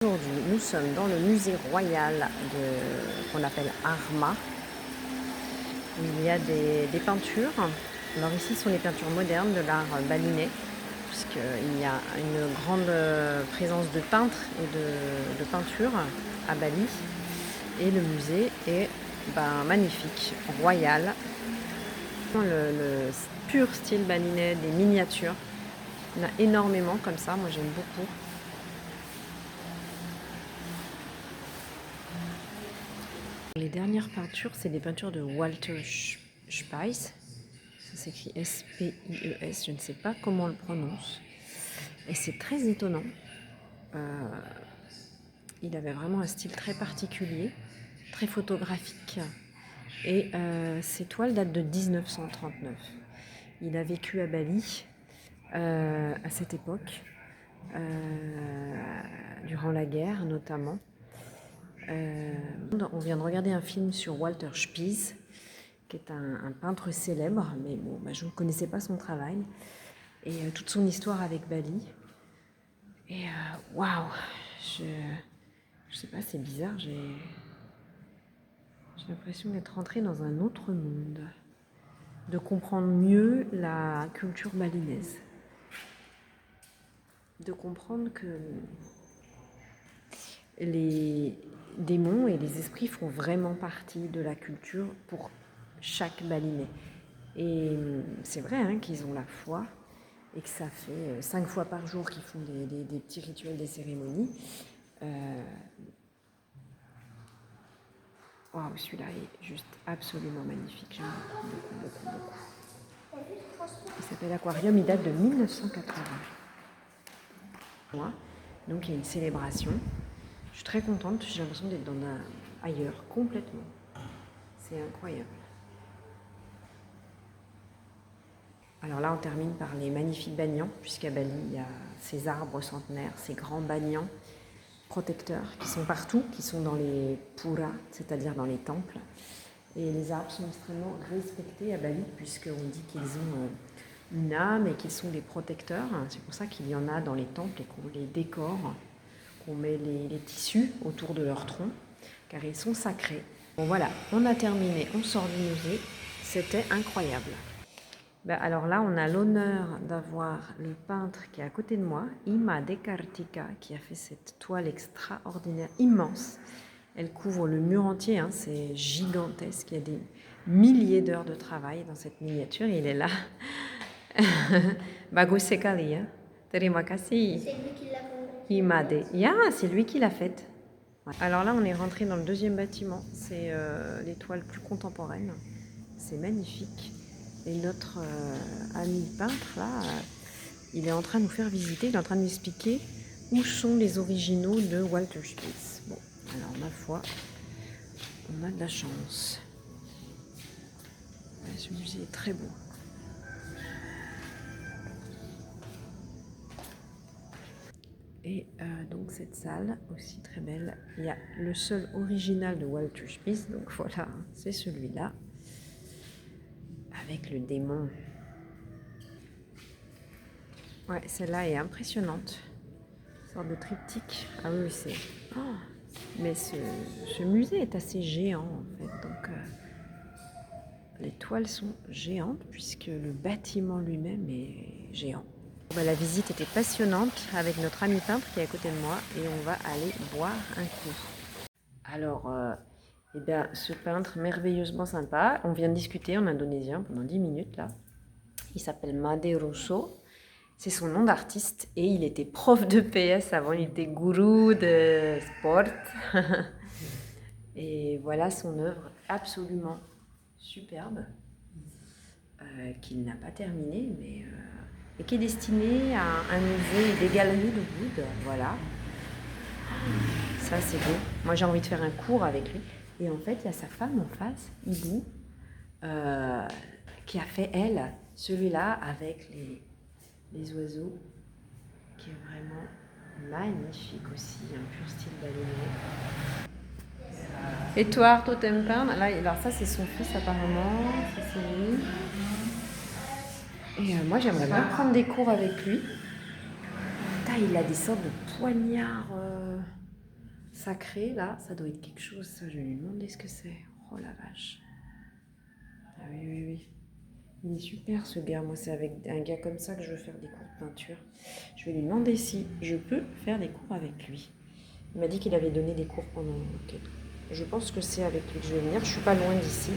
Aujourd'hui, nous sommes dans le musée royal qu'on appelle Arma, où il y a des peintures. Alors ici, ce sont les peintures modernes de l'art balinais, puisqu'il y a une grande présence de peintres et de peintures à Bali. Et le musée est magnifique, royal. Le pur style balinais, des miniatures. Il y en a énormément comme ça, moi j'aime beaucoup. Les dernières peintures, c'est des peintures de Walter Spies. Ça s'écrit S-P-I-E-S, je ne sais pas comment on le prononce. Et c'est très étonnant. Il avait vraiment un style très particulier, très photographique. Et ces toiles datent de 1939. Il a vécu à Bali à cette époque, durant la guerre notamment. On vient de regarder un film sur Walter Spies, qui est un peintre célèbre, mais bon, je ne connaissais pas son travail, et toute son histoire avec Bali. Et waouh, je sais pas, c'est bizarre, j'ai l'impression d'être rentrée dans un autre monde, de comprendre mieux la culture balinaise, de comprendre que les démons et les esprits font vraiment partie de la culture pour chaque balinais. Et c'est vrai qu'ils ont la foi et que ça fait 5 fois par jour qu'ils font des petits rituels, des cérémonies. Waouh, celui-là est juste absolument magnifique. J'aime beaucoup. Il s'appelle Aquarium, il date de 1980. Donc il y a une célébration. Je suis très contente, j'ai l'impression d'être ailleurs, complètement. C'est incroyable. Alors là, on termine par les magnifiques banians, puisqu'à Bali, il y a ces arbres centenaires, ces grands banians protecteurs qui sont partout, qui sont dans les puras, c'est-à-dire dans les temples. Et les arbres sont extrêmement respectés à Bali, puisqu'on dit qu'ils ont une âme et qu'ils sont des protecteurs. C'est pour ça qu'il y en a dans les temples et qu'on les décore, qu'on met les tissus autour de leur tronc, car ils sont sacrés. Bon voilà, on a terminé, on sort du musée, c'était incroyable. Alors là, on a l'honneur d'avoir le peintre qui est à côté de moi, Ima Dekartika, qui a fait cette toile extraordinaire, immense. Elle couvre le mur entier, c'est gigantesque. Il y a des milliers d'heures de travail dans cette miniature. Il est là. Bagus sekali, ya. Terima kasih. C'est lui qui l'a fait. Imade. C'est lui qui l'a faite. Alors là, on est rentré dans le deuxième bâtiment. C'est les toiles plus contemporaines. C'est magnifique. Et notre ami peintre, là, il est en train de nous faire visiter, il est en train de nous expliquer où sont les originaux de Walter Spies. Bon, alors ma foi, on a de la chance. Ce musée est très beau. Et donc cette salle, aussi très belle, il y a le seul original de Walter Spies, donc voilà, c'est celui-là, avec le démon. Ouais, celle-là est impressionnante. Une sorte de triptyque. Ah oui, c'est... Oh, mais ce musée est assez géant, en fait. Donc, les toiles sont géantes, puisque le bâtiment lui-même est géant. La visite était passionnante avec notre ami peintre qui est à côté de moi, et on va aller boire un coup. Alors, ce peintre merveilleusement sympa, on vient de discuter en indonésien pendant 10 minutes, là. Il s'appelle Made Russo. C'est son nom d'artiste et il était prof de PS avant, il était gourou de sport. Et voilà son œuvre absolument superbe, qu'il n'a pas terminée, mais et qui est destinée à un musée et des galeries de wood. Voilà, ça c'est beau. Moi j'ai envie de faire un cours avec lui. Et en fait, il y a sa femme en face, Ibu, qui a fait elle, celui-là avec les oiseaux, qui est vraiment magnifique aussi, un pur style balinais. Et toi, Arto, t'aimes peindre? Là, alors ça, c'est son fils apparemment, ça c'est lui. Et moi, j'aimerais bien prendre des cours avec lui. Putain, il a des sortes de poignards sacré, là, ça doit être quelque chose, ça. Je vais lui demander ce que c'est. Oh la vache. Ah oui, oui, oui. Il est super ce gars. Moi, c'est avec un gars comme ça que je veux faire des cours de peinture. Je vais lui demander si je peux faire des cours avec lui. Il m'a dit qu'il avait donné des cours pendant... Ok. Je pense que c'est avec lui que je vais venir. Je suis pas loin d'ici.